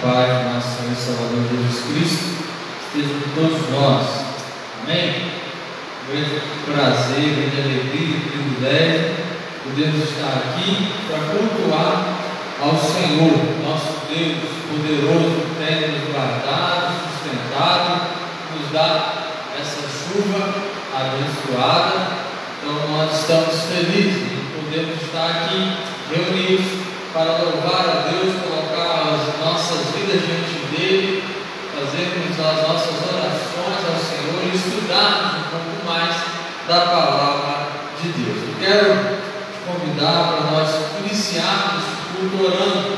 Pai, nosso Senhor e Salvador Jesus Cristo, esteja com todos nós. Amém? Grande prazer, grande alegria e privilégio podermos estar aqui para cultuar ao Senhor, nosso Deus poderoso, que tem nos guardado, sustentado, nos dá essa chuva abençoada. Então nós estamos felizes de podermos estar aqui reunidos para louvar a Deus, colocar as nossas vidas diante dele, fazermos as nossas orações ao Senhor e estudarmos um pouco mais da palavra de Deus. Eu quero te convidar para nós iniciarmos o culto orando,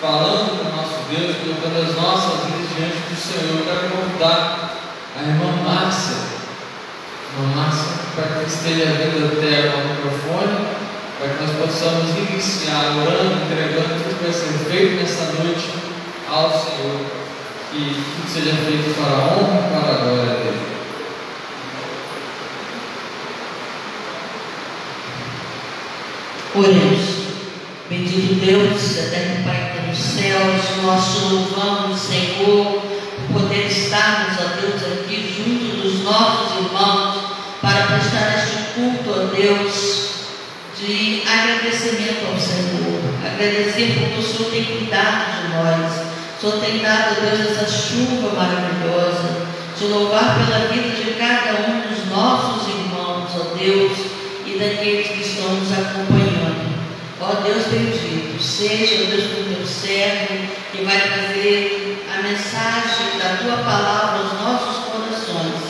falando com o nosso Deus, colocando as nossas vidas diante do Senhor. Eu quero convidar a irmã Márcia, para que esteja vindo até o microfone, para que nós possamos iniciar orando, entregando tudo que vai ser feito nessa noite ao Senhor, que tudo seja feito para a honra e para a glória dele. Oremos. Bendito Deus, eterno Pai que está nos céus, nós te louvamos, Senhor, por poder estarmos, ó Deus, aqui junto dos nossos irmãos, para prestar este culto, ó Deus, de agradecimento ao Senhor, agradecer porque o Senhor tem cuidado de nós, o Senhor tem dado, Deus, essa chuva maravilhosa, te louvar pela vida de cada um dos nossos irmãos, ó Deus, e daqueles que estão nos acompanhando. Ó Deus bendito, seja, ó Deus, o teu servo, que vai trazer a mensagem da tua palavra aos nossos corações.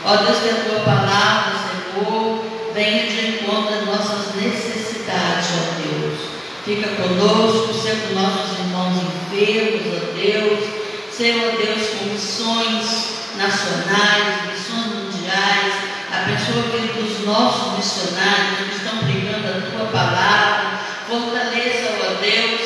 Ó Deus, que a tua palavra, Senhor, venha de encontro às nossas necessidades, ó Deus. Fica conosco, seja com nossos irmãos enfermos, ó Deus. Seja, ó Deus, com missões nacionais, missões mundiais. Abençoa a vida dos nossos missionários que estão pregando a tua palavra. Fortaleça, ó Deus,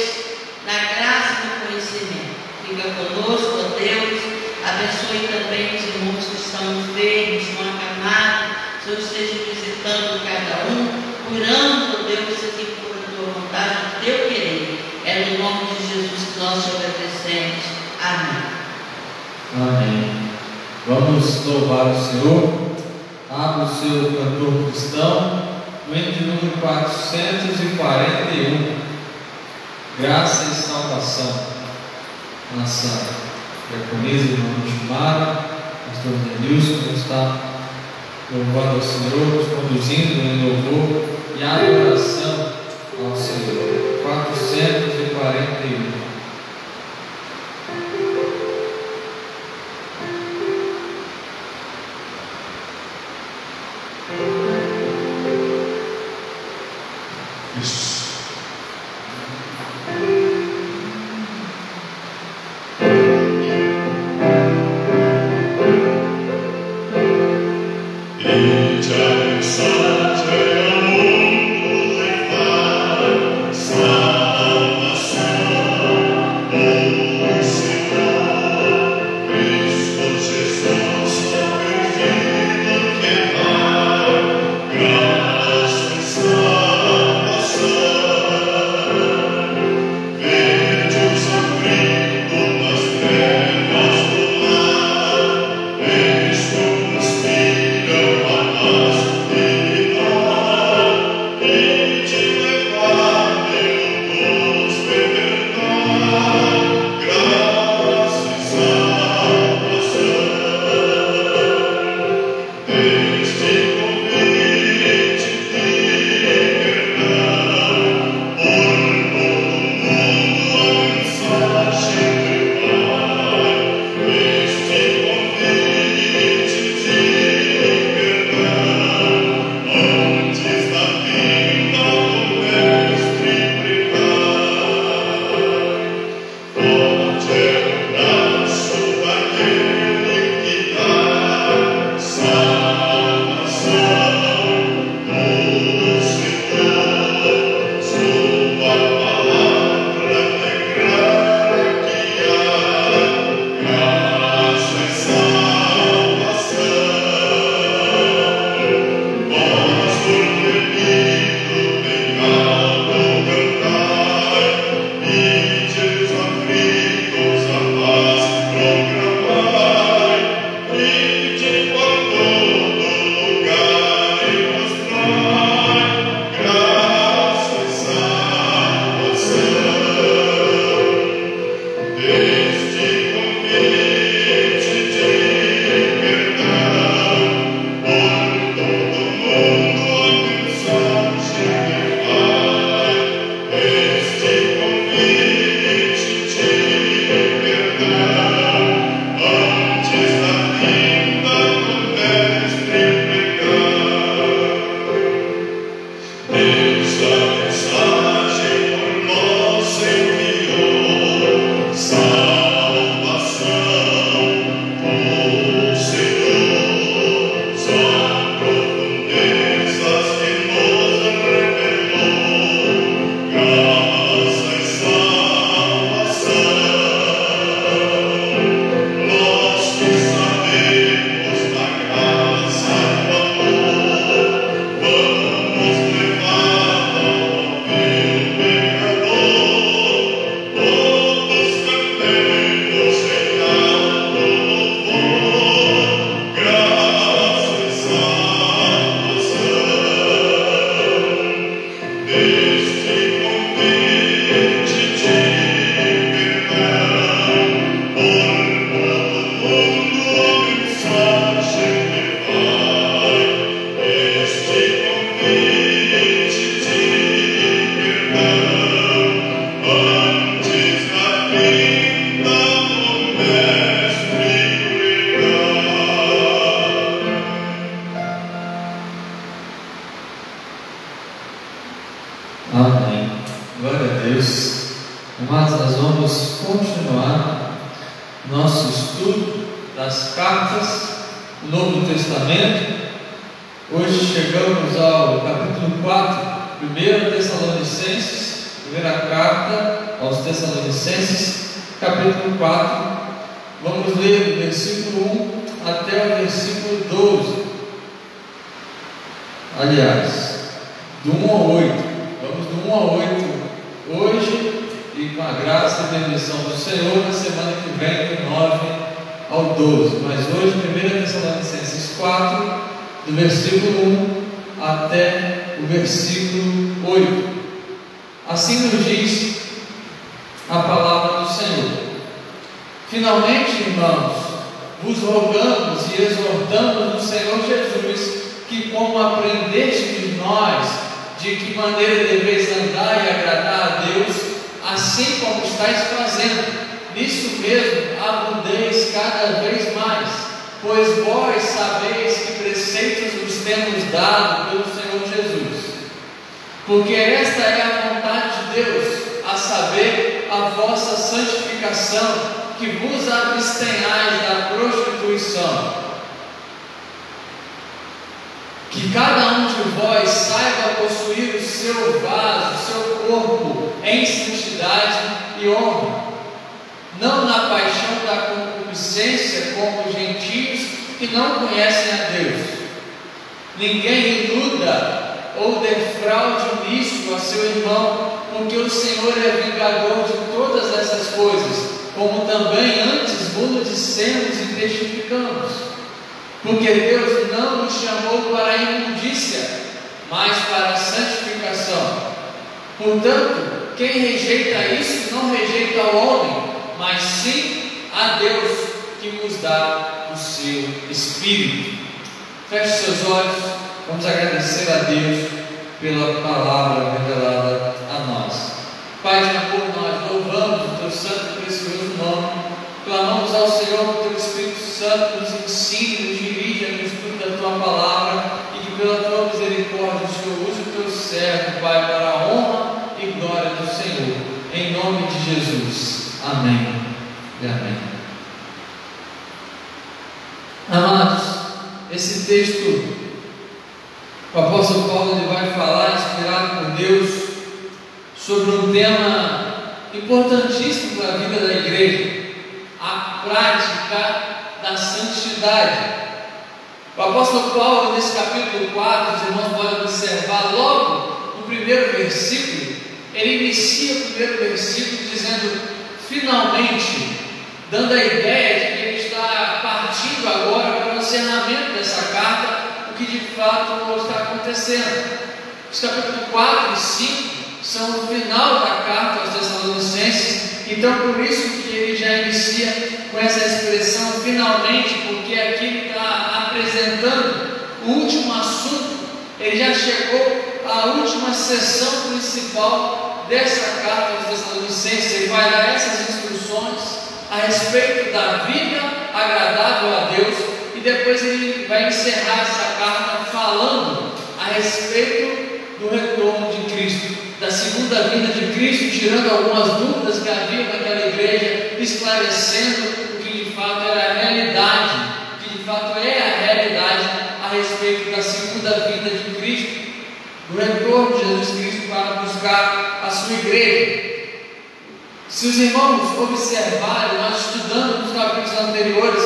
na graça e no conhecimento. Fica conosco, ó Deus. Abençoe também os irmãos que estão enfermos, estão acamados. Senhor, esteja visitando cada um, curando, Deus, se for a tua vontade, o teu querer. É no nome de Jesus que nós te agradecemos. Amém. Amém. Vamos louvar o Senhor. Abra o seu cantor cristão, no hino de número 441. Graça e salvação. Nossa diaconisa, irmã Chumara, pastor Denilson, que está louvando ao Senhor, nos conduzindo em louvor e adoração ao Senhor. 441. Salvação, o Senhor. nosso estudo das cartas do Novo Testamento. Hoje chegamos ao capítulo 4, 1 Tessalonicenses, primeira carta aos Tessalonicenses, capítulo 4. Vamos ler do versículo 1 até o versículo 12. Aliás, do 1 ao 8. Vamos do 1 ao 8 hoje, e com a graça e permissão do Senhor, na semana que vem, do 9 ao 12. Mas hoje, 1 Tessalonicenses 4, do versículo 1 até o versículo 8. Assim nos diz a palavra do Senhor: finalmente, irmãos, vos rogamos e exortamos no Senhor Jesus, que como aprendeste de nós, de que maneira deveis andar e agradar a Deus, assim como estáis fazendo, nisso mesmo abundeis cada vez mais, pois vós sabeis que preceitos vos temos dado pelo Senhor Jesus. Porque esta é a vontade de Deus, a saber, a vossa santificação, que vos abstenhais da prostituição. Que cada um de vós saiba possuir o seu vaso, o seu corpo, em santidade e honra, não na paixão da concupiscência, como os gentios que não conhecem a Deus. Ninguém iluda ou defraude o nício a seu irmão, porque o Senhor é vingador de todas essas coisas, como também antes vos dissemos e testificamos. Porque Deus não nos chamou para a imundícia, mas para a santificação. Portanto, quem rejeita isso não rejeita o homem, mas sim a Deus, que nos dá o seu Espírito. Feche seus olhos, vamos agradecer a Deus pela palavra revelada a nós. Pai de amor, nós louvamos o teu santo e precioso nome. Clamamos ao Senhor que o teu Espírito Santo nos ensine, nos dirija no estudo da tua palavra, e que pela tua misericórdia o Senhor use o teu servo, Pai, para a honra e glória do Senhor, em nome de Jesus. Amém e amém. Amados, esse texto, o apóstolo Paulo ele vai falar, inspirado por Deus, sobre um tema importantíssimo para a vida da igreja: a prática da santidade. O apóstolo Paulo, nesse capítulo 4, os irmãos podem observar logo no primeiro versículo, ele inicia o primeiro versículo dizendo finalmente, dando a ideia de que ele está partindo agora para o encerramento dessa carta, o que de fato está acontecendo. Os capítulos 4 e 5 são o final da carta aos Tessalonicenses. Então, por isso que ele já inicia com essa expressão finalmente, porque aqui ele está apresentando o último assunto. Ele já chegou à última sessão principal dessa carta aos Tessalonicenses. Ele vai dar essas instruções a respeito da vida agradável a Deus, e depois ele vai encerrar essa carta falando a respeito do retorno de Cristo, da segunda vinda de Cristo, tirando algumas dúvidas que havia naquela igreja, esclarecendo o que de fato era a realidade, o que de fato é a realidade a respeito da segunda vinda de Cristo, do retorno de Jesus Cristo para buscar a sua igreja. Se os irmãos observarem, nós estudamos nos capítulos anteriores,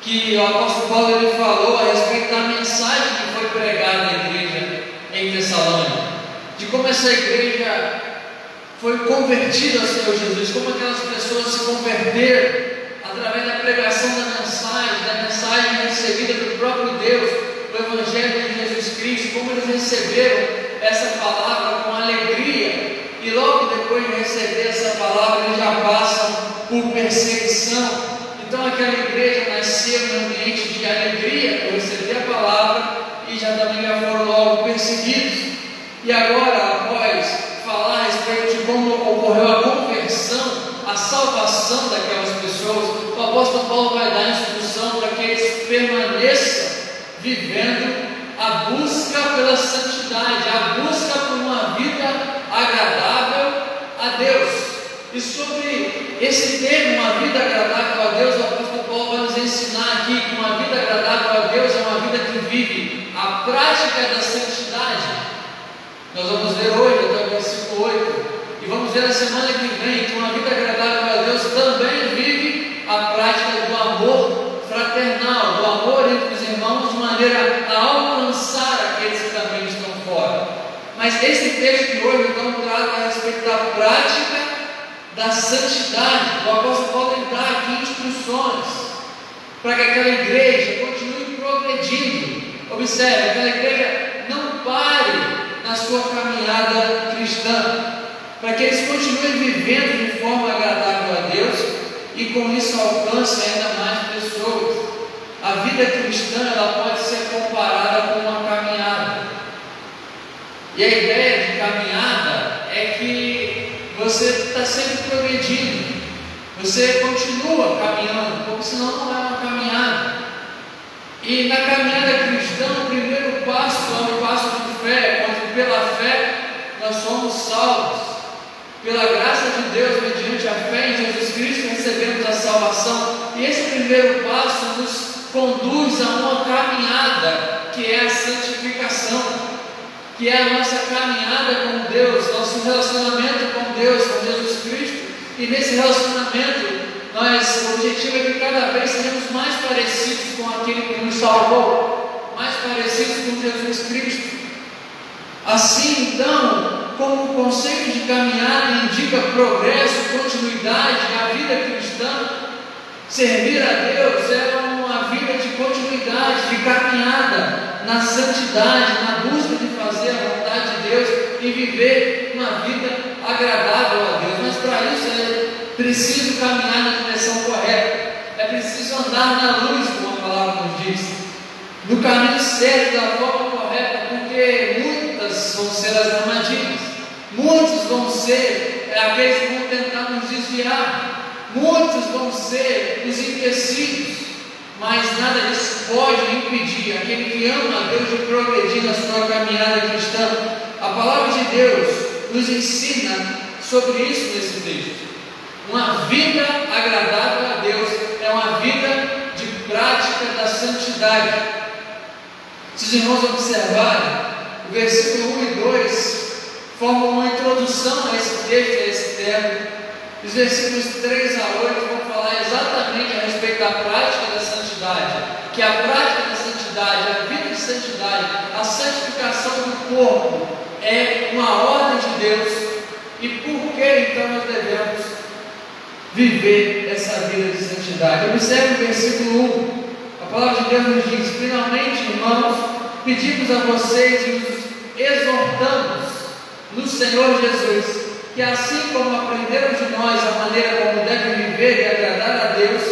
que o apóstolo Paulo ele falou a respeito da mensagem que foi pregada à igreja em Tessalônica, de como essa igreja foi convertida ao Senhor Jesus, como aquelas pessoas se converteram através da pregação da mensagem recebida do próprio Deus, o Evangelho de Jesus Cristo, como eles receberam essa palavra com alegria, e logo depois de receber essa palavra, eles já passam por perseguição. Então aquela igreja nasceu num ambiente de alegria por receber a palavra, e já também já foram logo perseguidos. E agora, após falar a respeito de como ocorreu a conversão, a salvação daquelas pessoas, o apóstolo Paulo vai dar instrução para que eles permaneçam vivendo a busca pela santidade, a busca por uma vida agradável a Deus. E sobre esse termo, uma vida agradável prática da santidade. Nós vamos ver hoje até o versículo 8, e vamos ver na semana que vem que uma vida agradável a Deus também vive a prática do amor fraternal, do amor entre os irmãos, de maneira a alcançar aqueles que também estão fora. Mas esse texto de hoje então trata a respeito da prática da santidade. O apóstolo Paulo ele dá aqui instruções para que aquela igreja continue progredindo. Observe, aquela igreja não pare na sua caminhada cristã, para que eles continuem vivendo de forma agradável a Deus e com isso alcance ainda mais pessoas. A vida cristã ela pode ser comparada com uma caminhada, e a ideia de caminhada é que você está sempre progredindo, você continua caminhando, porque senão não é uma caminhada. E na caminhada cristã, o primeiro passo é um passo de fé, onde pela fé nós somos salvos. Pela graça de Deus, mediante a fé em Jesus Cristo, recebemos a salvação. E esse primeiro passo nos conduz a uma caminhada, que é a santificação, que é a nossa caminhada com Deus, nosso relacionamento com Deus, com Jesus Cristo. E nesse relacionamento, o objetivo é que cada vez sejamos mais parecidos com aquele que nos salvou, mais parecidos com Jesus Cristo. Assim, então, como o conceito de caminhada indica progresso, continuidade, a vida cristã, servir a Deus é uma vida de continuidade, de caminhada na santidade, na busca de fazer a vontade de Deus e viver uma vida agradável a Deus. Mas para isso é preciso caminhar na direção correta, é preciso andar na luz, como a palavra nos diz, no caminho certo, da forma correta, porque muitas vão ser as armadilhas, muitos vão ser aqueles que vão tentar nos desviar, muitos vão ser os empecilhos, mas nada disso pode impedir aquele que ama a Deus de progredir na sua caminhada cristã. A palavra de Deus nos ensina sobre isso nesse texto. Uma vida agradável a Deus é uma vida de prática da santidade. Se os irmãos observarem, o versículo 1 e 2 formam uma introdução a esse texto, a esse termo. Os versículos 3 a 8 vão falar exatamente a respeito da prática da santidade, que a prática da santidade, a vida de santidade, a santificação do corpo é uma ordem de Deus. E por que então nós devemos viver essa vida de santidade? Observe o versículo 1. A palavra de Deus nos diz: finalmente, irmãos, pedimos a vocês e os exortamos no Senhor Jesus, que assim como aprenderam de nós a maneira como devem viver e agradar a Deus,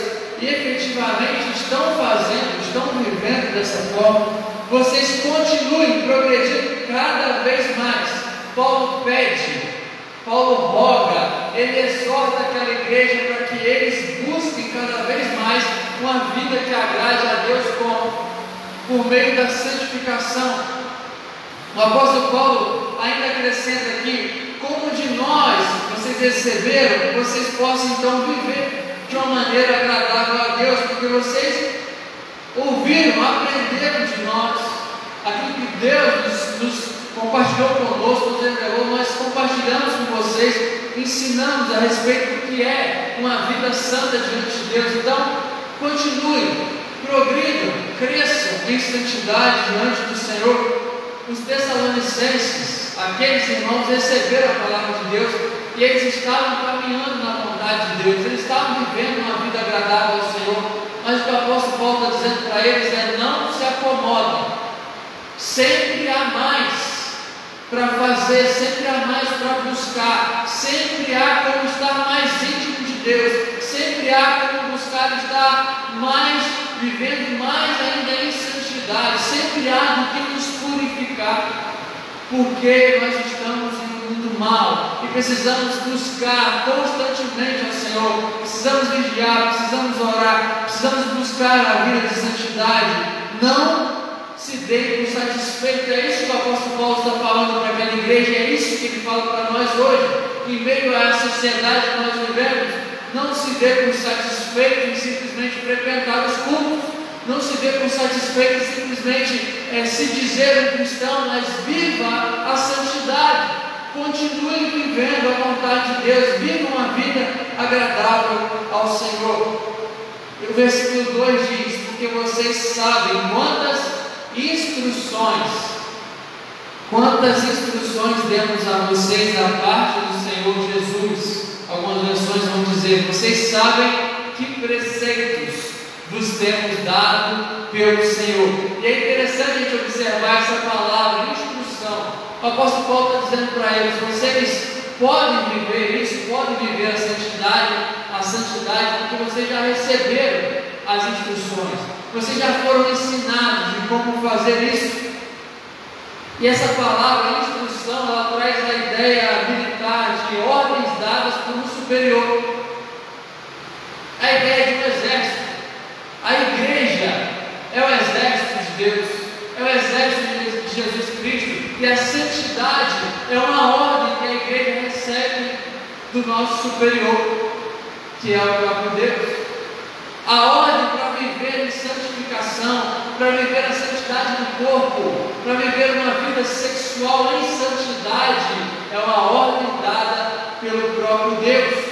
e efetivamente estão fazendo, estão vivendo dessa forma, vocês continuem progredindo cada vez mais. Paulo pede, Paulo roga, ele exorta aquela igreja para que eles busquem cada vez mais uma vida que agrade a Deus por meio da santificação. O apóstolo Paulo ainda acrescenta aqui: como de nós vocês receberam, vocês possam então viver de uma maneira agradável a Deus, porque vocês ouviram, aprenderam de nós aquilo que Deus nos compartilhou conosco, nos revelou. Nós compartilhamos com vocês, ensinamos a respeito do que é uma vida santa diante de Deus. Então, continuem, progridam, cresçam em santidade diante do Senhor. Os Tessalonicenses, aqueles irmãos, receberam a palavra de Deus e eles estavam caminhando na vontade de Deus, eles estavam vivendo uma vida agradável ao Senhor. Mas o que o apóstolo Paulo está dizendo para eles é: não se acomodem, sempre há mais para fazer, sempre há mais para buscar, sempre há como estar mais íntimo de Deus, sempre há como buscar estar mais, vivendo mais ainda em santidade, sempre há do que nos purificar, porque nós estamos em um mundo mal e precisamos buscar constantemente ao Senhor, precisamos vigiar, precisamos orar, precisamos buscar a vida de santidade. Não se dê por satisfeito. É isso que o apóstolo Paulo está falando para aquela igreja, é isso que ele fala para nós hoje, em meio à sociedade que nós vivemos. Não se dê por satisfeito em simplesmente frequentar os cultos, não se dê por satisfeito em simplesmente se dizer um cristão, mas viva a santidade. Continue vivendo a vontade de Deus, viva uma vida agradável ao Senhor. E o versículo 2 diz: porque vocês sabem quantas instruções demos a vocês da parte do Senhor Jesus. Algumas versões vão dizer: vocês sabem que preceitos vos temos dado pelo Senhor. E é interessante a gente observar essa palavra, instrução. O apóstolo Paulo está dizendo para eles: vocês podem viver isso, podem viver a santidade, porque vocês já receberam as instruções, vocês já foram ensinados de como fazer isso. E essa palavra, instrução, ela traz a ideia militar de ordens dadas por um superior. A ideia de um exército. A igreja é o exército de Deus, é o exército de Jesus Cristo, e a santidade é uma ordem que a igreja recebe do nosso superior, que é o próprio Deus. A ordem para viver em santificação, para viver a santidade do corpo, para viver uma vida sexual em santidade, é uma ordem dada pelo próprio Deus.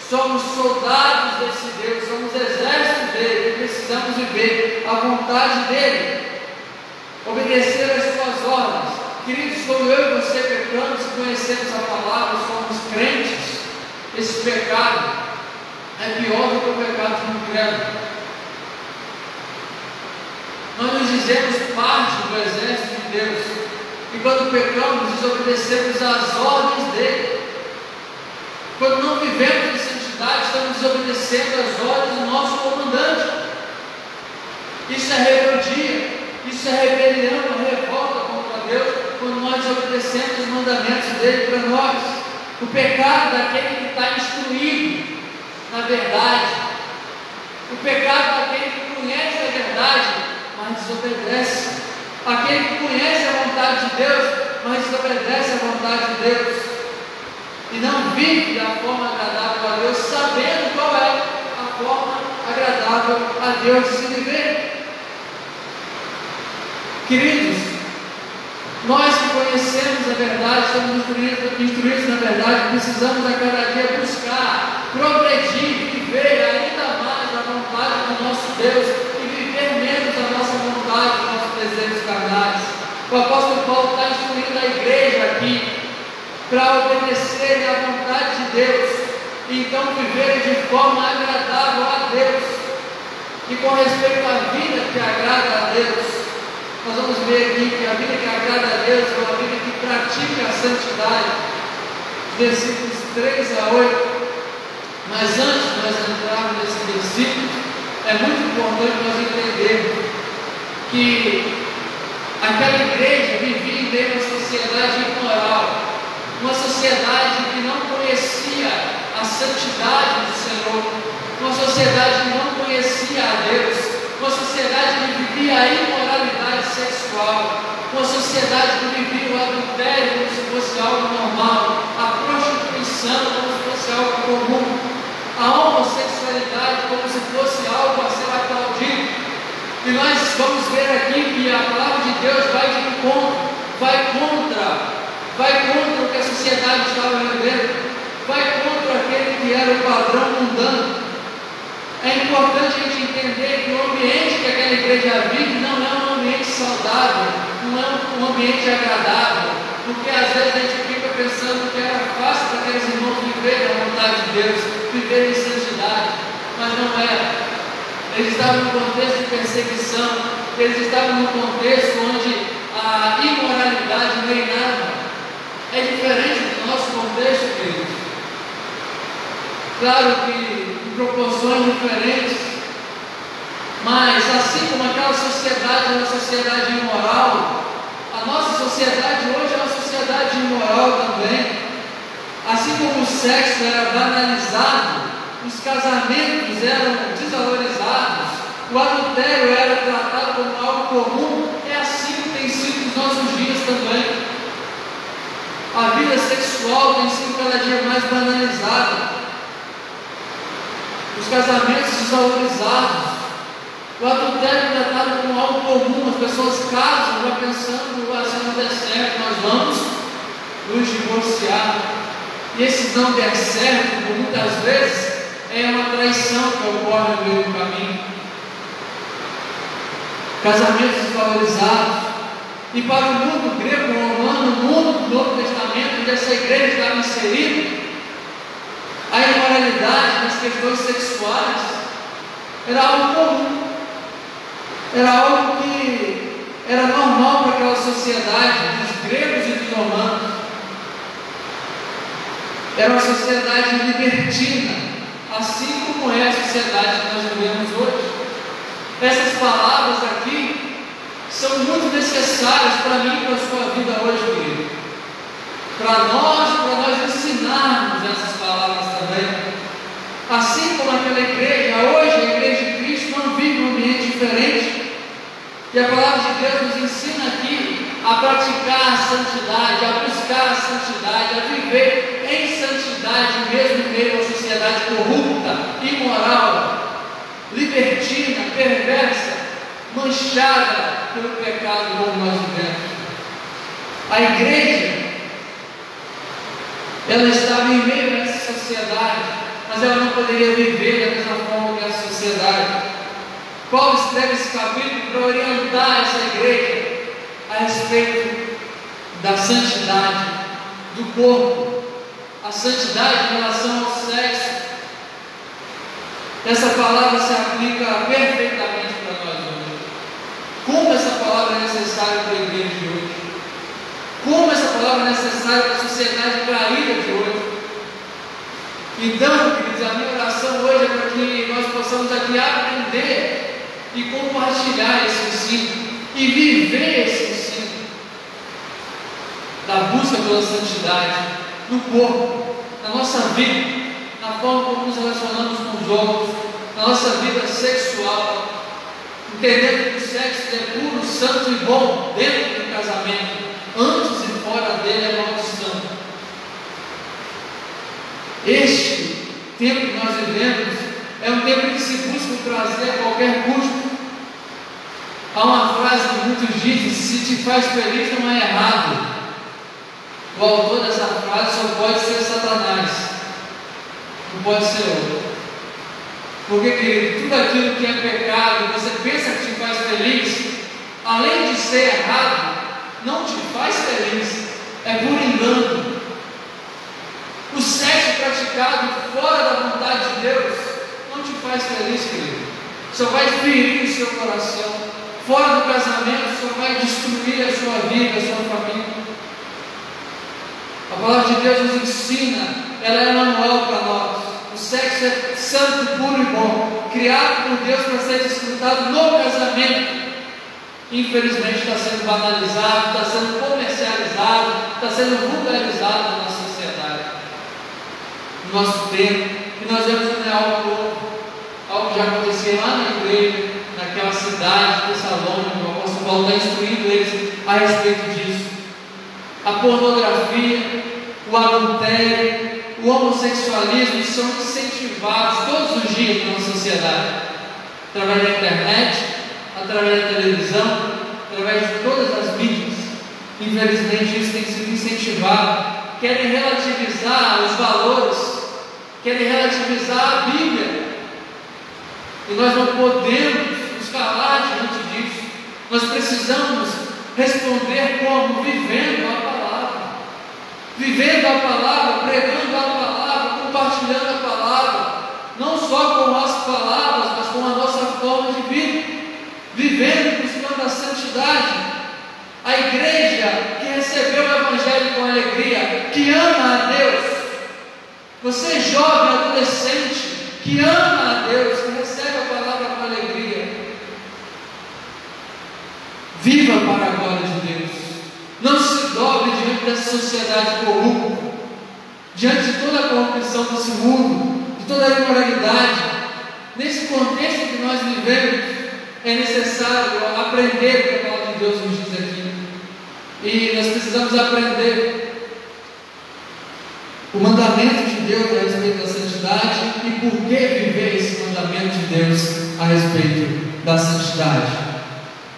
Somos soldados desse Deus, somos exército dele, precisamos viver a vontade dele, obedecer às suas ordens. Queridos, como eu e você pecamos, conhecemos a palavra, somos crentes, esse pecado é pior do que o pecado de um incrédulo. Nós nos dizemos parte do exército de Deus, e quando pecamos, desobedecemos às ordens dele. Quando não vivemos em santidade, estamos desobedecendo às ordens do nosso comandante. Isso é rebeldia, isso é rebelião, uma revolta contra Deus, quando nós desobedecemos os mandamentos dele para nós. O pecado daquele que está instruído na verdade, o pecado daquele que conhece a verdade, mas desobedece, aquele que conhece a vontade de Deus, mas desobedece a vontade de Deus, e não vive da forma agradável a Deus, sabendo qual é a forma agradável a Deus de se viver. Queridos, nós que conhecemos a verdade, somos instruídos na verdade, precisamos a cada dia buscar, progredir, viver ainda mais a vontade do nosso Deus e viver menos a nossa vontade, os nossos desejos carnais. O apóstolo Paulo está instruindo a igreja aqui para obedecerem à vontade de Deus e então viverem de forma agradável a Deus. E com respeito à vida que agrada a Deus, nós vamos ver aqui que a vida que agrada a Deus é uma vida que pratica a santidade. Versículos 3 a 8. Mas antes de nós entrarmos nesse versículo, é muito importante nós entendermos que aquela igreja vivia em meio a uma sociedade imoral, uma sociedade que não conhecia a santidade do Senhor, uma sociedade que não conhecia a Deus, uma sociedade que vivia a imoralidade sexual, uma sociedade que vivia o adultério como se fosse algo normal, a prostituição como se fosse algo comum, a homossexualidade como se fosse algo a ser aplaudido. E nós vamos ver aqui que a palavra de Deus vai de encontro, vai contra o que a sociedade estava vivendo, vai contra aquele que era o padrão mundano. É importante a gente entender que o ambiente que aquela igreja vive não é um ambiente saudável, não é um ambiente agradável, porque às vezes a gente fica pensando que era fácil para aqueles irmãos viverem a vontade de Deus, viverem em santidade, mas não era. Eles estavam num contexto de perseguição, eles estavam num contexto onde a imoralidade reinava. É diferente do nosso contexto, queridos. Claro que em proporções diferentes, mas assim como aquela sociedade é uma sociedade imoral, a nossa sociedade hoje é uma sociedade imoral também. Assim como o sexo era banalizado, os casamentos eram desvalorizados, o adultério era tratado como algo comum, é assim que tem sido nos nossos dias também. A vida sexual tem sido cada dia mais banalizada, os casamentos desvalorizados, O adultério é tratado como algo comum, as pessoas casam já pensando, se não der certo, nós vamos nos divorciar. E esse não der certo, por muitas vezes, é uma traição que ocorre no meio do caminho. Casamentos desvalorizados. E para o mundo grego-romano, o mundo do Novo Testamento, onde essa igreja estava inserida, a imoralidade nas questões sexuais era algo comum. Era algo que era normal para aquela sociedade dos gregos e dos romanos. Era uma sociedade libertina, assim como é a sociedade que nós vivemos hoje. Essas palavras aqui são muito necessárias para mim e para a sua vida hoje, querido. Para nós ensinarmos essas palavras também. Assim como aquela igreja, hoje a igreja de Cristo não vive num ambiente diferente. E a palavra de Deus nos ensina aqui a praticar a santidade, a buscar a santidade, a viver em santidade, mesmo em meio a uma sociedade corrupta, imoral, libertina, perversa, manchada pelo pecado como nós vivemos. A igreja, ela estava em meio a essa sociedade, mas ela não poderia viver da mesma forma que a sociedade. Paulo escreve esse capítulo para orientar essa igreja a respeito da santidade do corpo, a santidade em relação ao sexo. Essa palavra se aplica perfeitamente para nós hoje. Como essa palavra é necessária para a igreja de hoje? Como essa palavra é necessária para a sociedade caída de hoje? Então, queridos, a minha oração hoje é para que nós possamos aqui aprender e compartilhar esse ensino e viver esse ensino da busca pela santidade no corpo, na nossa vida, na forma como nos relacionamos com os outros, na nossa vida sexual, entendendo que o sexo é puro, santo e bom dentro do casamento, antes e fora dele é maldição. Este tempo que nós vivemos é um tempo que se busca o prazer a qualquer custo. Há uma frase que muitos dizem: se te faz feliz não é errado. O autor dessa frase só pode ser Satanás, não pode ser outro. Porque, querido, tudo aquilo que é pecado, você pensa que te faz feliz, além de ser errado, não te faz feliz, é por engano. O sexo praticado fora da vontade de Deus não te faz feliz, querido. Só vai ferir o seu coração. Fora do casamento, só vai destruir a sua vida, a sua família. A palavra de Deus nos ensina, ela é manual para nós. O sexo é santo, puro e bom, criado por Deus para ser desfrutado no casamento. Infelizmente está sendo banalizado, está sendo comercializado, está sendo vulgarizado na nossa sociedade, no nosso tempo. E nós vemos que não é algo novo, algo que já acontecia lá na igreja, naquela cidade de Tessalônica. O apóstolo Paulo está instruindo eles a respeito disso. A pornografia, o adultério, o homossexualismo são incentivados todos os dias na nossa sociedade, através da internet, através da televisão, através de todas as mídias. Infelizmente isso tem sido incentivado. Querem relativizar os valores, querem relativizar a Bíblia, e nós não podemos nos calar diante disso. Nós precisamos responder como? Vivendo a palavra, vivendo a palavra, pregando a palavra, compartilhando a palavra, não só com as palavras, mas com a nossa forma de vida, vivendo, buscando a santidade. A igreja que recebeu o Evangelho com alegria, que ama a Deus, você jovem, adolescente, que ama a Deus, que recebe a palavra com alegria, viva para a glória de Deus. Não se dobre diante dessa sociedade corrupta, diante de toda a corrupção desse mundo, de toda a imoralidade. Nesse contexto que nós vivemos, é necessário aprender o que a palavra de Deus nos diz aqui. E nós precisamos aprender o mandamento de Deus a respeito da santidade e por que viver esse mandamento de Deus a respeito da santidade.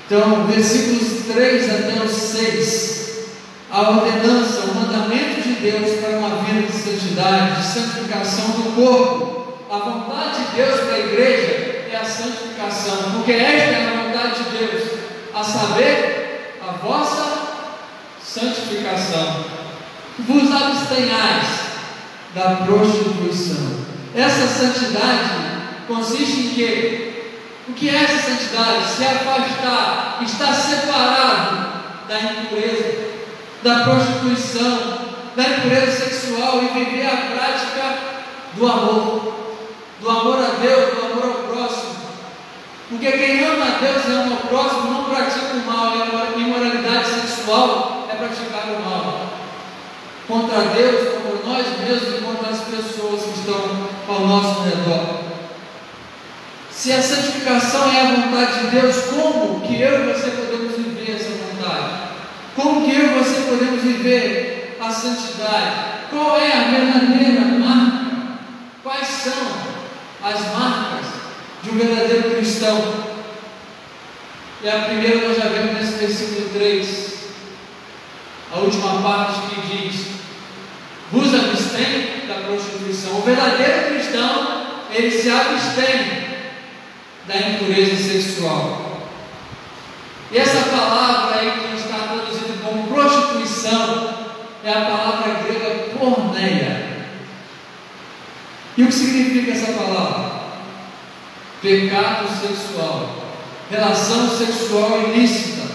Então, versículos 3 até o 6, a ordenança, o mandamento de Deus para uma vida de santidade, de santificação do corpo. A vontade de Deus para a igreja é a santificação, porque esta é a vontade de Deus, a saber, a vossa santificação. Vos abstenhais da prostituição. Essa santidade consiste em quê? O que é essa santidade? Se afastar, estar separado da impureza, da prostituição, da impureza sexual e viver a prática do amor a Deus, do amor ao próximo. Porque quem ama a Deus e ama ao próximo não pratica o mal, e a imoralidade sexual é praticar o mal contra Deus, contra nós mesmos e contra as pessoas que estão ao nosso redor. Se a santificação é a vontade de Deus, como que eu e você podemos viver essa vontade? Como que eu e você podemos viver a santidade? Qual é a verdadeira marca? Quais são as marcas de um verdadeiro cristão? E a primeira nós já vemos nesse versículo 3, a última parte que diz: vos abstém da prostituição. O verdadeiro cristão, ele se abstém da impureza sexual. E essa palavra aí que está traduzida como prostituição é a palavra grega porneia. E o que significa essa palavra? Pecado sexual, relação sexual ilícita,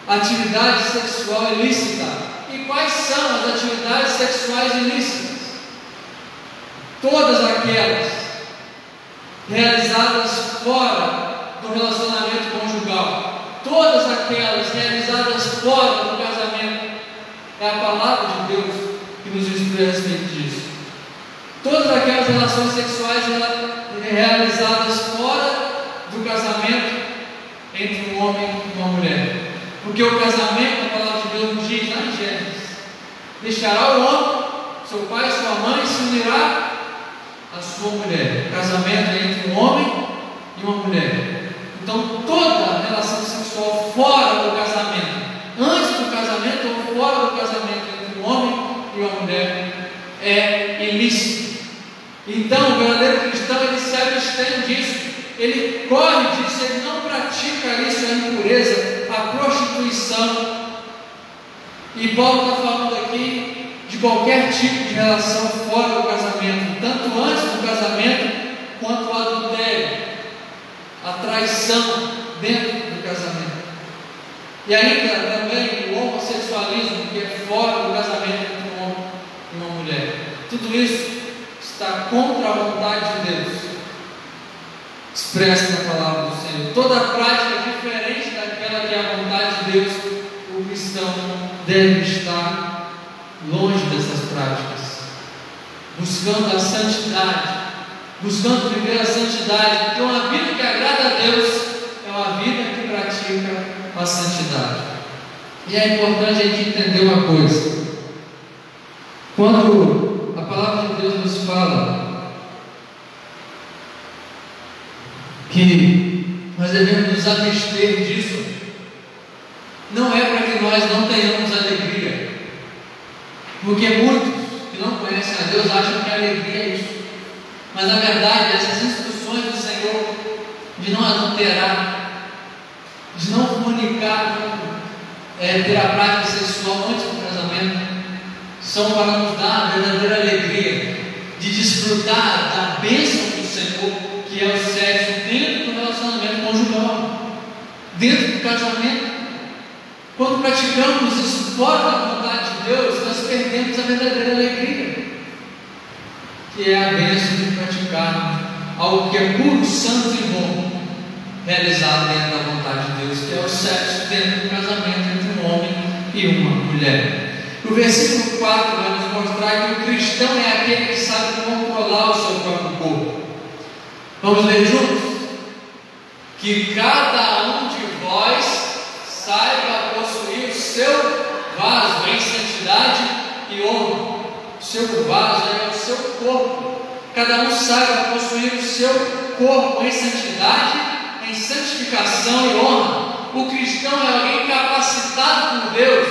atividade sexual ilícita. E quais são as atividades sexuais ilícitas? Todas aquelas realizadas fora do relacionamento conjugal, todas aquelas realizadas fora do casamento. É a palavra de Deus que nos instrui a respeito disso. Todas aquelas relações sexuais realizadas fora do casamento entre um homem e uma mulher. Porque o casamento, a palavra de Deus nos diz lá em Gênesis: deixará o homem, seu pai e sua mãe, se unirá a sua mulher. O casamento é entre um homem e uma mulher. Então toda relação sexual fora do casamento, antes do casamento ou fora do casamento entre um homem e uma mulher, é ilícito. Então o verdadeiro cristão, ele se abstém disso, ele corre disso, ele não pratica isso, a impureza, a prostituição. E Paulo está falando aqui de qualquer tipo de relação fora do casamento, tanto antes do casamento quanto o adultério, a traição dentro do casamento, e ainda também o homossexualismo, que é fora do casamento entre um homem e uma mulher. Tudo isso está contra a vontade de Deus expressa na palavra do Senhor. Toda prática diferente daquela que é a vontade de Deus, o cristão deve estar longe dessas práticas, buscando a santidade, buscando viver a santidade, porque uma vida que agrada a Deus é uma vida que pratica a santidade. E é importante a gente entender uma coisa: quando a palavra de Deus nos fala que nós devemos nos abster disso, não é para que nós não tenhamos alegria, porque muitos que não conhecem a Deus acham que a alegria é isso. Mas na verdade, essas instruções do Senhor de não adulterar, de não fornicar, ter a prática sexual antes do casamento, são para nos dar a verdadeira alegria de desfrutar da bênção do Senhor, que é o sexo dentro do relacionamento conjugal, dentro do casamento. Quando praticamos isso fora da vontade de Deus, nós perdemos a verdadeira alegria, que é a bênção de praticar algo que é puro, santo e bom, realizado dentro da vontade de Deus, que é o sexo dentro do casamento entre um homem e uma mulher. O versículo 4 vai nos mostrar que o cristão é aquele que sabe controlar o seu próprio corpo. Vamos ler juntos? Que cada um de vós saiba possuir o seu vaso em santidade e honra. O seu vaso é o seu corpo. Cada um saiba possuir o seu corpo em santidade, em em santificação e honra. O cristão é alguém capacitado por Deus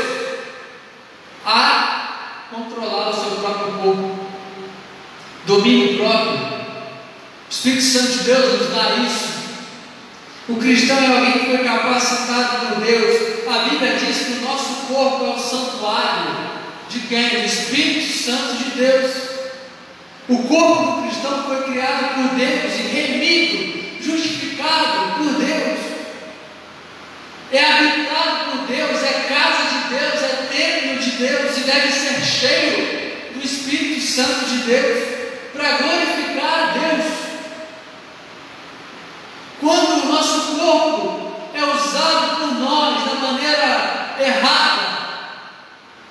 a controlar o seu próprio corpo, domínio próprio. O Espírito Santo de Deus nos dá isso. O cristão é alguém que foi capacitado por Deus. A Bíblia diz que o nosso corpo é o santuário de quem? Do Espírito Santo de Deus. O corpo do cristão foi criado por Deus e remido, justificado por Deus. É habitado por Deus, é casa de Deus, é templo de Deus e deve ser cheio do Espírito Santo de Deus para glorificar a Deus. Quando o nosso corpo é usado por nós da maneira errada,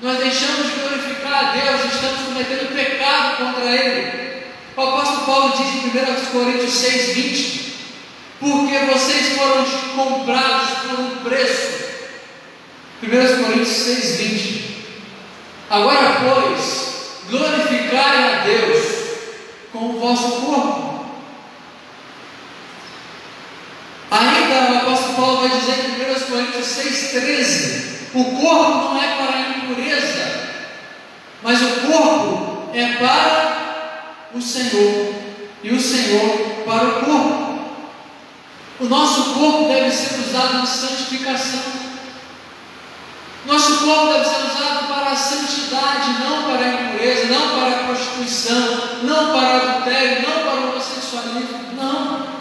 nós deixamos de glorificar a Deus e estamos cometendo pecado contra Ele. O apóstolo Paulo diz em 1 Coríntios 6:20: porque vocês foram comprados por um preço. 1 Coríntios 6:20. Agora, pois, glorificai a Deus com o vosso corpo. Ainda o apóstolo Paulo vai dizer em 1 Coríntios 6:13: o corpo não é para a impureza, mas o corpo é para o Senhor, e o Senhor para o corpo. O nosso corpo deve ser usado em santificação. Nosso corpo deve ser usado para a santidade, não para a impureza, não para a prostituição, não para o adultério, não para o homossexualismo, não.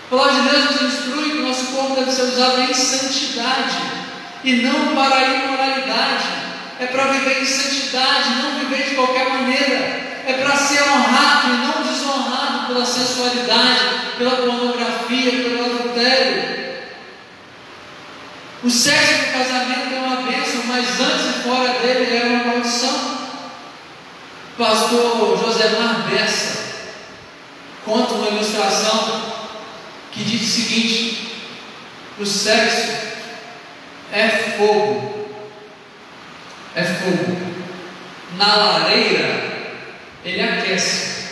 A palavra de Deus nos instrui que o nosso corpo deve ser usado em santidade e não para a imoralidade. É para viver em santidade, não viver de qualquer maneira. É para ser honrado e não desonrado pela sensualidade, pela pornografia, pelo adultério. O sexo do casamento é uma bênção, mas antes e fora dele é uma maldição. O pastor Josemar Bessa conta uma ilustração que diz o seguinte: o sexo é fogo, é fogo. Na lareira ele aquece,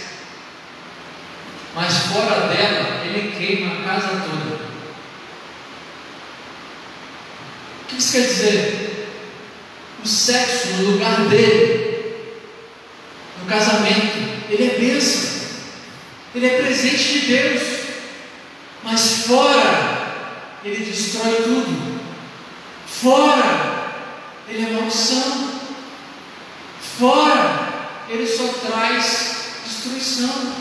mas fora dela ele queima a casa toda. O que isso quer dizer? O sexo no lugar dele, no casamento, ele é bênção, ele é presente de Deus, mas fora ele destrói tudo. Fora ele é maldição. Fora ele só traz destruição.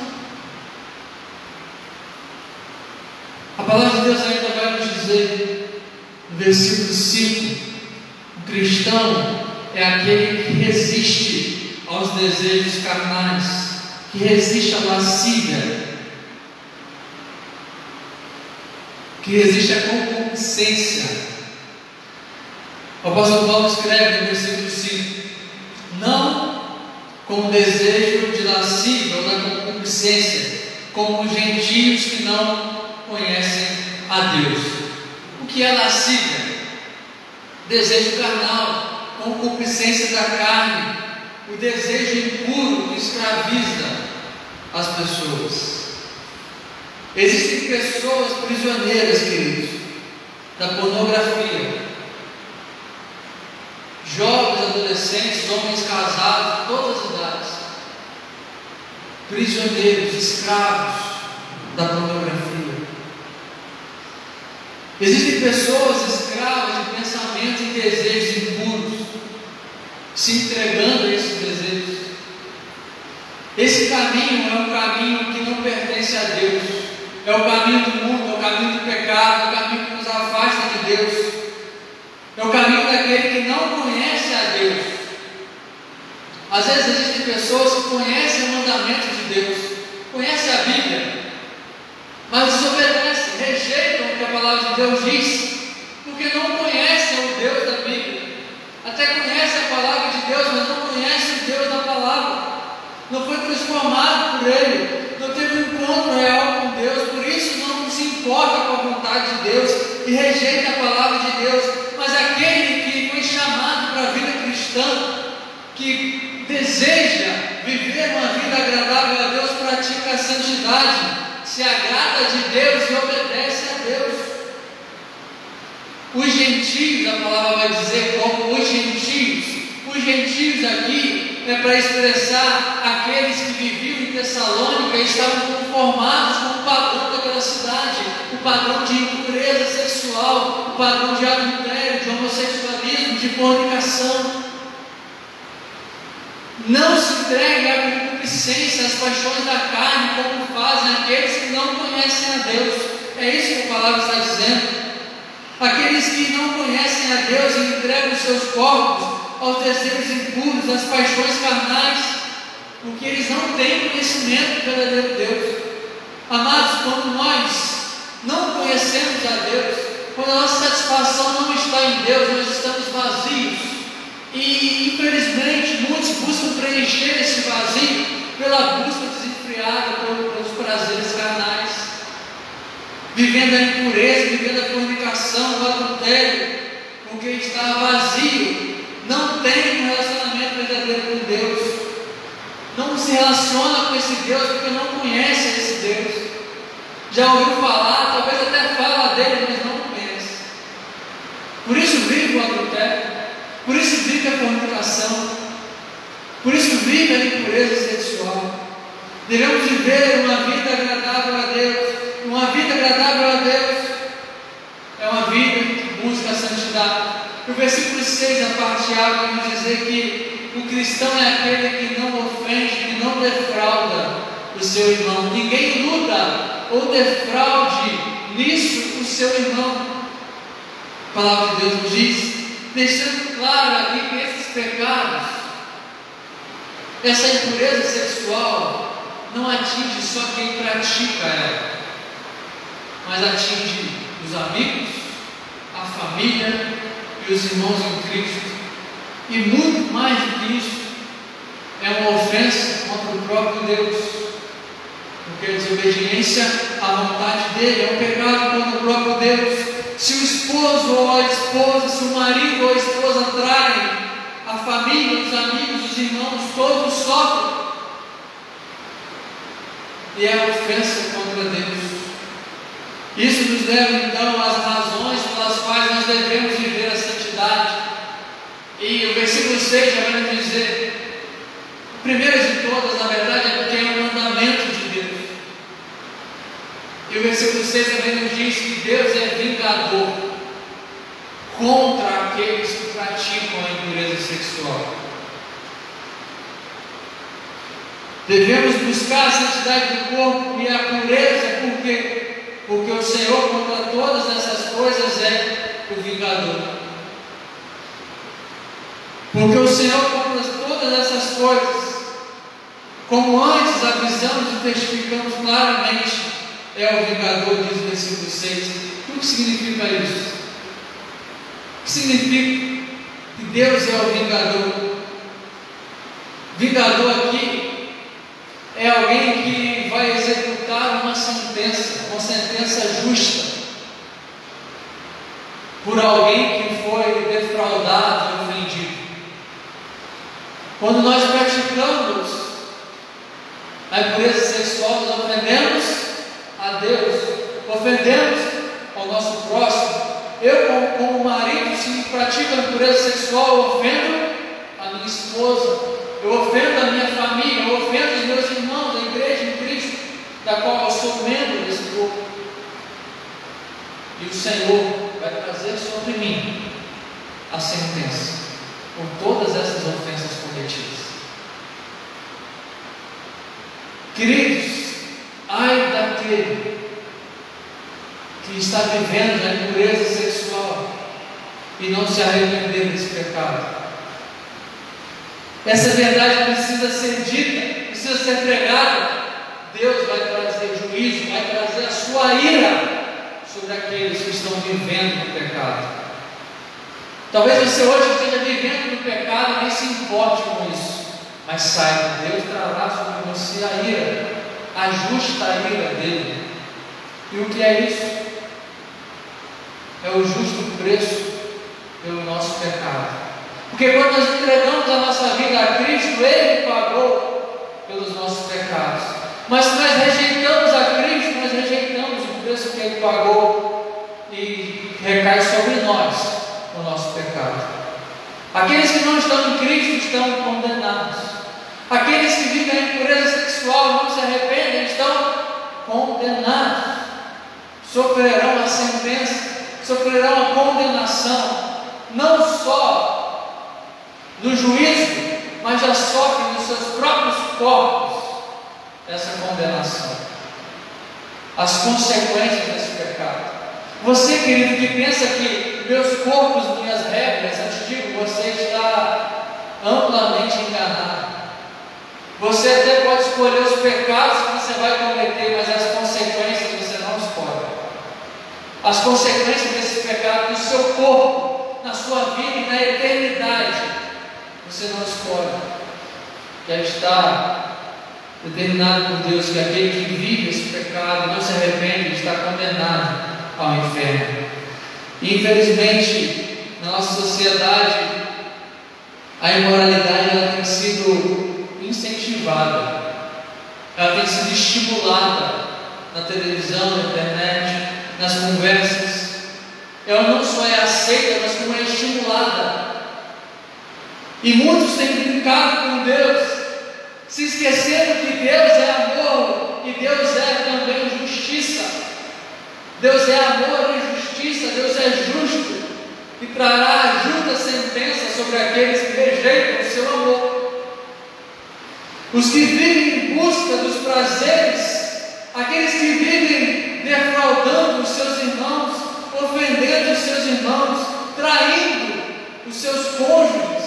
A palavra de Deus ainda vai nos dizer no versículo 5: o cristão é aquele que resiste aos desejos carnais, que resiste à lascívia, que resiste à concupiscência. O apóstolo Paulo escreve no versículo 5: não com o desejo de lascívia ou da concupiscência, como os gentios que não conhecem a Deus. O que é lascívia? Desejo carnal, concupiscência da carne, o desejo impuro que escraviza as pessoas. Existem pessoas prisioneiras, queridos, da pornografia. Jovens, adolescentes, homens casados, de todas as idades, prisioneiros, escravos da pornografia. Existem pessoas escravas de pensamentos e desejos impuros, se entregando a esses desejos. Esse caminho é um caminho que não pertence a Deus, é o caminho do mundo, é o caminho do pecado, é o caminho que nos afasta de Deus. É o caminho daquele que não conhece a Deus. Às vezes existem pessoas que conhecem o mandamento de Deus, conhecem a Bíblia, mas desobedecem, rejeitam o que a palavra de Deus diz, porque não conhecem o Deus da Bíblia. Até conhecem a palavra de Deus, mas não conhecem o Deus da palavra. Não foi transformado por Ele, não teve um encontro real com Deus, por isso não se importa com a vontade de Deus e rejeita a palavra de Deus. Mas aquele que foi chamado para a vida cristã, que deseja viver uma vida agradável a Deus, pratica a santidade, se agrada de Deus e obedece a Deus. Os gentios, a palavra vai dizer como os gentios. Os gentios aqui é para expressar aqueles que viviam em Tessalônica e estavam conformados com o padrão daquela cidade, o padrão de impureza sexual, o padrão de adultério, de homossexualismo, de fornicação. Não se entregue à concupiscência, às paixões da carne, como fazem aqueles que não conhecem a Deus. É isso que a palavra está dizendo. Aqueles que não conhecem a Deus e entregam seus corpos aos desejos impuros, às paixões carnais, porque eles não têm conhecimento do verdadeiro Deus. Amados, quando nós não conhecemos a Deus, quando a nossa satisfação não está em Deus, nós estamos vazios. E infelizmente muitos buscam preencher esse vazio pela busca desenfreada pelos prazeres carnais, vivendo a impureza, vivendo a fornicação, o adultério, porque está vazio, não tem um relacionamento verdadeiro com Deus, não se relaciona com esse Deus porque não conhece esse Deus. Já ouviu falar, talvez até fala dele, mas não conhece. Por isso vive o adultério, por isso vive a fornicação, por isso vive a impureza sexual. Devemos viver uma vida agradável a Deus. Uma vida agradável a Deus é uma vida que busca a santidade. O versículo 6, a parte A, vai nos dizer que o cristão é aquele que não ofende, que não defrauda o seu irmão. Ninguém luta ou defraude nisso o seu irmão. A palavra de Deus nos diz, deixando claro aqui que esses pecados, essa impureza sexual, não atinge só quem pratica ela, mas atinge os amigos, a família e os irmãos em Cristo. E muito mais do que isso, é uma ofensa contra o próprio Deus, porque a desobediência à vontade dele é um pecado contra o próprio Deus. Se o esposo ou a esposa, se o marido ou a esposa traem, a família, os amigos, os irmãos, todos sofrem, e é ofensa contra Deus. Isso nos leva então às razões pelas quais nós devemos viver a santidade. E o versículo 6 já vai nos dizer, o primeiro de todas, na verdade, é porque é um mandamento de Deus. E o versículo 6 também nos diz que Deus é vingador contra aqueles que praticam a impureza sexual. Devemos buscar a santidade do corpo e a pureza, porque o Senhor contra todas essas coisas é o vingador. Porque o Senhor contra todas essas coisas, como antes avisamos e testificamos claramente, é o vingador, diz o versículo 6. O que significa isso? O que significa que Deus é o vingador? Vingador aqui é alguém que vai executar uma sentença justa por alguém que foi defraudado e ofendido. Quando nós praticamos a impureza sexual, nós ofendemos a Deus, ofendemos ao nosso próximo. Eu, como marido, se pratico a impureza sexual, eu ofendo a minha esposa, eu ofendo a minha família, eu ofendo os meus irmãos, a igreja em Cristo, da qual eu sou membro desse corpo. E o Senhor vai trazer sobre mim a sentença por todas essas ofensas cometidas. Queridos, ai daquele que está vivendo a impureza sexual e não se arrepender desse pecado. Essa verdade precisa ser dita, precisa ser pregada. Deus vai trazer juízo, vai trazer a sua ira sobre aqueles que estão vivendo no pecado. Talvez você hoje esteja vivendo no pecado e nem se importe com isso, mas saiba, Deus trará sobre você a ira, a justa ira dele. E o que é isso? É o justo preço pelo nosso pecado. Porque quando nós entregamos a nossa vida a Cristo, Ele pagou pelos nossos pecados. Mas se nós rejeitamos a Cristo, nós rejeitamos o preço que Ele pagou e recai sobre nós Aqueles que não estão em Cristo estão condenados. Aqueles que vivem a impureza sexual e não se arrependem estão condenados. Sofrerão a sentença, sofrerão a condenação, não só no juízo, mas já sofrem nos seus próprios corpos essa condenação, as consequências desse pecado. Você, querido, que pensa que meus corpos, minhas regras, eu te digo, você está amplamente enganado. Você até pode escolher os pecados que você vai cometer, mas as consequências você não escolhe. As consequências desse pecado no seu corpo, na sua vida e na eternidade, você não escolhe. Já está determinado por Deus que aquele que vive esse pecado e não se arrepende está condenado ao inferno. E, infelizmente, na nossa sociedade, a imoralidade ela tem sido incentivada, ela tem sido estimulada na televisão, na internet, nas conversas. Ela não só é aceita, mas como é estimulada. E muitos têm brincado com Deus, se esquecendo que Deus é amor e Deus é também justiça. Deus é amor e justiça, Deus é justo e trará a justa sentença sobre aqueles que rejeitam o seu amor. Os que vivem em busca dos prazeres, aqueles que vivem defraudando os seus irmãos, ofendendo os seus irmãos, traindo os seus cônjuges,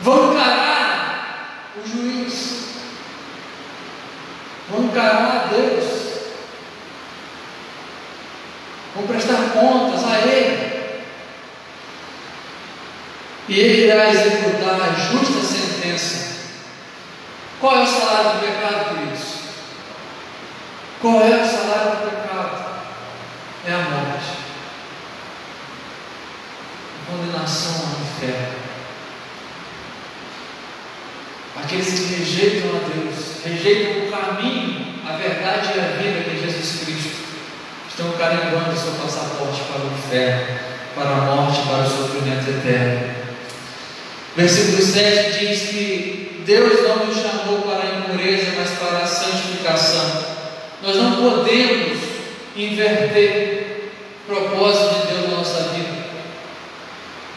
vão encarar o juiz, vão encarar a Deus, vão prestar contas a Ele, e Ele irá executar a justa sentença. Qual é o salário do pecado, queridos? Qual é o salário do pecado? É a morte, a condenação ao inferno. Aqueles que rejeitam a Deus, rejeitam o caminho, a verdade e a vida que é Jesus Cristo, estão carimbando o seu passaporte para o inferno, para a morte, para o sofrimento eterno. Versículo 7 diz que Deus não nos chamou para a impureza, mas para a santificação. Nós não podemos inverter o propósito de Deus na nossa vida.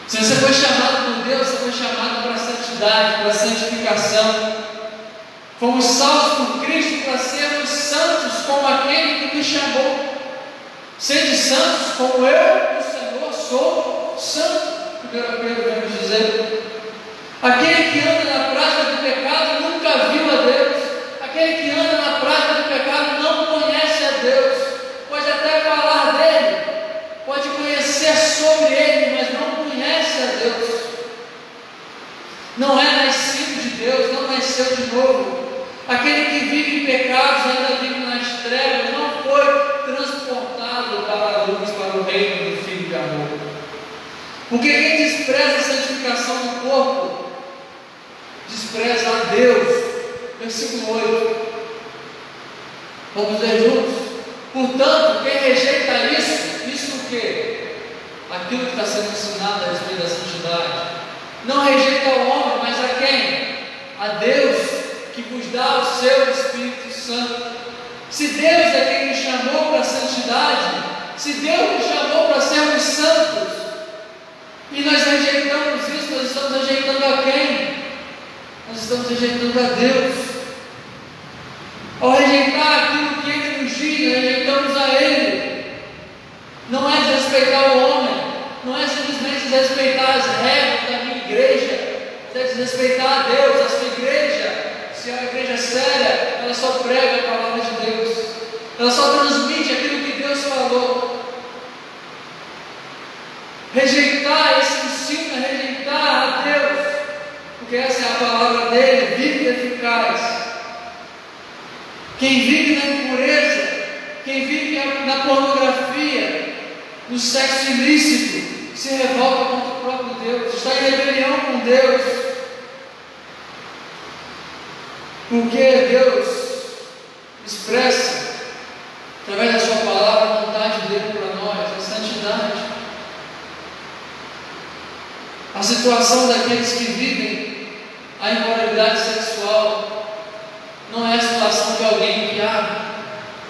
Se você foi chamado por Deus, você foi chamado para a santidade, para a santificação. Fomos salvos por Cristo para sermos santos como aquele que nos chamou. Sede santos como eu, o Senhor, sou santo. 1 Pedro vai nos dizer. Aquele que anda na prática do pecado nunca viu a Deus. Aquele que anda na prática do pecado não conhece a Deus. Pode até falar dele, pode conhecer sobre ele, mas não conhece a Deus. Não é nascido de Deus, não nasceu de novo. Aquele que vive em pecados, ainda vive nas trevas, não foi transportado para a luz, para o reino do Filho de amor. Porque quem despreza a santificação do corpo, despreza a Deus. Versículo 8. Vamos ler juntos? Portanto, quem rejeita isso o quê? Aquilo que está sendo ensinado a respeito da santidade. Não rejeita o homem, mas a quem? A Deus, que vos dá o seu Espírito Santo. Se Deus é quem nos chamou para a santidade, se Deus nos chamou para sermos santos, e nós rejeitamos isso, nós estamos rejeitando a quem? Nós estamos rejeitando a Deus. Ao rejeitar aquilo que Ele nos diz, rejeitamos a Ele. Não é desrespeitar o homem, não é simplesmente desrespeitar as regras da minha igreja, é desrespeitar a Deus. A sua igreja, se é uma igreja séria, ela só prega a palavra de Deus, ela só transmite aquilo que Deus falou. Rejeitar esse ensino é rejeitar a Deus, porque essa é a palavra dele, viva e eficaz. Quem vive na impureza, quem vive na pornografia, no sexo ilícito, se revolta contra o próprio Deus, está em rebelião com Deus, porque Deus expressa, através da sua palavra, a vontade dele para nós, a santidade. situação daqueles que vivem a imoralidade sexual não é a situação de alguém que,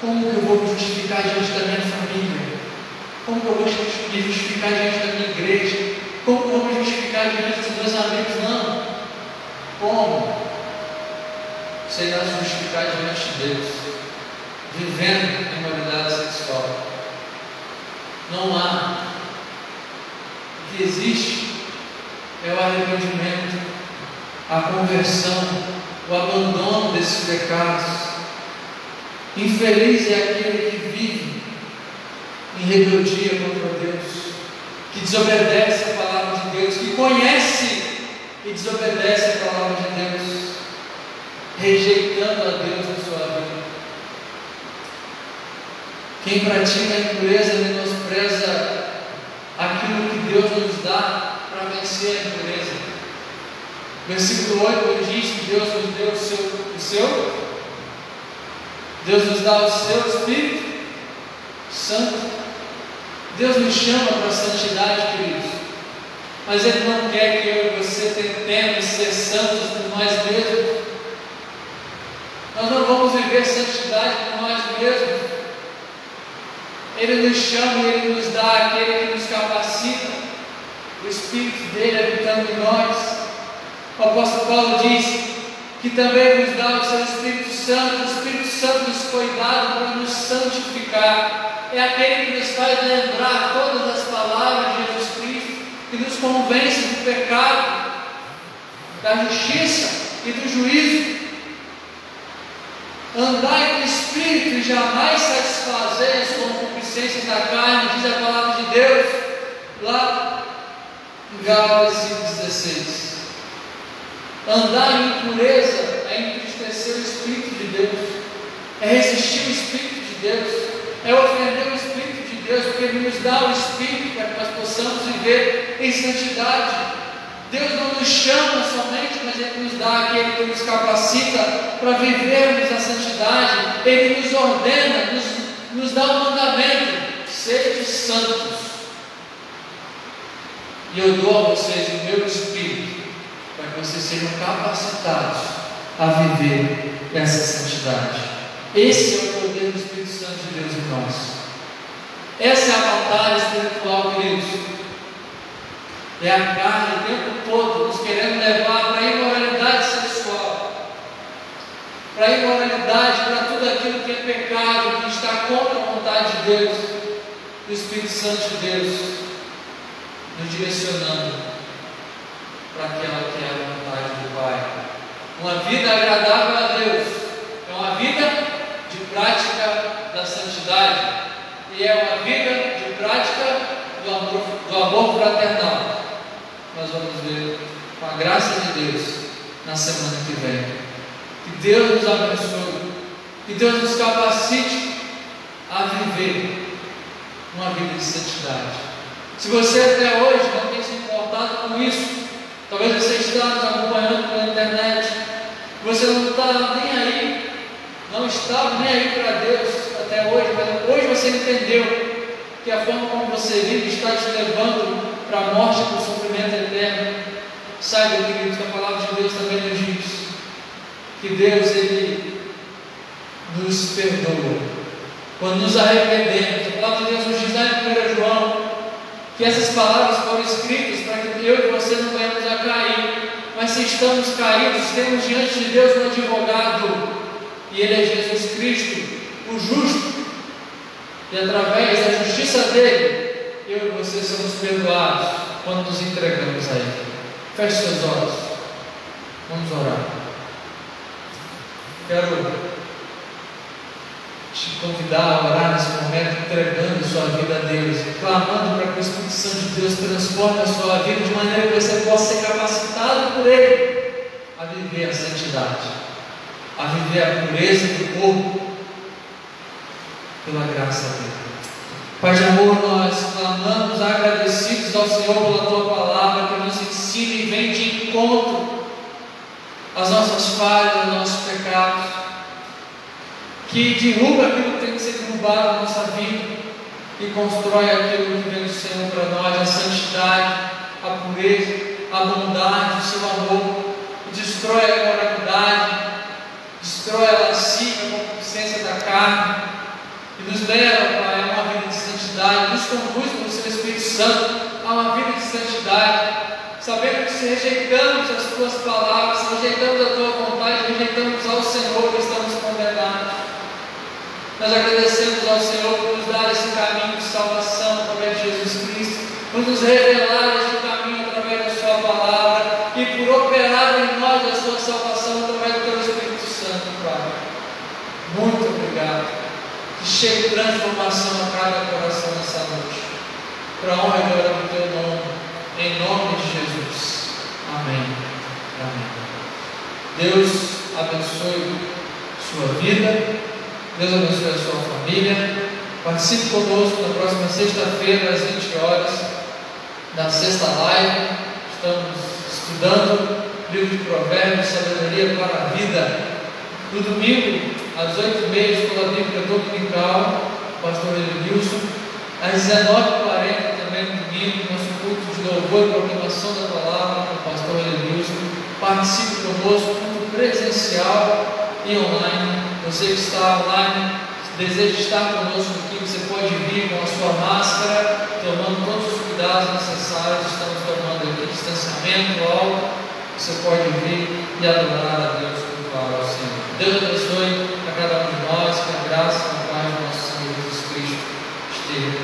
como que eu vou me justificar diante da minha família? Como que eu vou me justificar diante da minha igreja? Como que eu vou me justificar diante dos meus amigos? Não. Como? Você irá se justificar diante de Deus, vivendo a imoralidade sexual. Não há. O que existe é o arrependimento, a conversão, o abandono desses pecados. Infeliz é aquele que vive em rebeldia contra Deus, que desobedece a palavra de Deus, que conhece e desobedece a palavra de Deus, rejeitando a Deus na sua vida. Quem pratica a impureza menospreza aquilo que Deus nos dá para vencer a impureza. Versículo 8 ele diz que Deus nos deu o seu Deus nos dá o seu Espírito Santo. Deus nos chama para a santidade, queridos, mas Ele não quer que eu e você tentemos ser santos por nós mesmos. Nós não vamos viver santidade por nós mesmos. Ele nos chama e Ele nos dá aquele que nos capacita, o Espírito dele habitando em nós. O apóstolo Paulo diz que também nos dá o seu Espírito Santo. O Espírito Santo nos foi dado para nos santificar. É aquele que nos faz lembrar todas as palavras de Jesus Cristo, que nos convence do pecado, da justiça e do juízo. Andai no Espírito e jamais satisfazeis as concupiscências da carne, diz a palavra de Deus, lá em Gálatas 5,16. Andar em impureza é entristecer o Espírito de Deus, é resistir o Espírito de Deus, é ofender o Espírito de Deus, porque Ele nos dá o Espírito para que nós possamos viver em santidade. Deus não nos chama somente, mas Ele nos dá aquele que nos capacita para vivermos a santidade. Ele nos ordena, nos dá o mandamento: sede santos. E eu dou a vocês o meu Espírito, para que vocês sejam capacitados a viver essa santidade. Esse é o poder do Espírito Santo de Deus em nós. Essa é a batalha espiritual, queridos. É a carne o tempo todo nos querendo levar para a imoralidade sexual, para a imoralidade, para tudo aquilo que é pecado, que está contra a vontade de Deus. O Espírito Santo de Deus nos direcionando para aquela que é a vontade do Pai. Uma vida agradável a Deus é uma vida de prática da santidade, e é uma vida de prática do amor fraternal. Nós vamos ver, com a graça de Deus, na semana que vem. Que Deus nos abençoe, que Deus nos capacite a viver uma vida de santidade. Se você até hoje não tem se importado com isso, talvez você está nos acompanhando pela internet, você não está nem aí, não estava nem aí para Deus até hoje, mas hoje você entendeu que a forma como você vive está te levando para a morte e para o sofrimento eterno. Saiba, queridos, que a palavra de Deus também nos diz que Deus, Ele nos perdoa quando nos arrependemos. A palavra de Deus nos diz lá em 1 João que essas palavras foram escritas para que eu e você não venhamos a cair, mas se estamos caídos, temos diante de Deus um advogado, e Ele é Jesus Cristo, o justo, e através da justiça dele, eu e você somos perdoados quando nos entregamos a Ele. Feche seus olhos, vamos orar. Quero te convidar a orar nesse momento, entregando sua vida a Deus, clamando para que o Espírito Santo de Deus transforme a sua vida de maneira que você possa ser capacitado por Ele a viver a santidade, a viver a pureza do corpo, pela graça dele. Pai de amor, nós clamamos agradecidos ao Senhor pela Tua palavra, que nos ensina e vem de encontro às nossas falhas, aos nossos pecados, que derruba aquilo que tem que ser derrubado na nossa vida e constrói aquilo que vem do Senhor para nós, a santidade, a pureza, a bondade, o seu amor, e destrói a imoralidade, destrói a lascívia, a concupiscência da carne, e nos leva, Pai, a uma vida de santidade, nos conduz pelo seu Espírito Santo a uma vida de santidade, sabendo que se rejeitamos as tuas palavras, se rejeitamos a tua vontade, rejeitamos ao Senhor, estamos condenados. Nós agradecemos ao Senhor por nos dar esse caminho de salvação através de Jesus Cristo, por nos revelar esse caminho através da sua palavra e por operar em nós a sua salvação através do teu Espírito Santo, Pai. Muito obrigado. Que chegue de transformação a cada coração nessa noite. Para a honra e glória do teu nome, em nome de Jesus. Amém. Amém. Deus abençoe sua vida. Deus abençoe a sua família. Participe conosco na próxima sexta-feira, às 20 horas, na sexta live. Estamos estudando o livro de Provérbios, Sabedoria para a Vida. No domingo, às 8h30, Escola Bíblica Dominical, pastor Elenilson. Às 19h40, também no domingo, nosso culto de louvor e proclamação da palavra com o pastor Elenilson. Participe conosco, culto presencial e online. Você que está online, deseja estar conosco aqui, você pode vir com a sua máscara, tomando todos os cuidados necessários. Estamos tomando aqui distanciamento, álcool. Você pode vir e adorar a Deus, cultuar ao Senhor. Deus abençoe a cada um de nós, que a graça e a paz do nosso Senhor Jesus Cristo esteja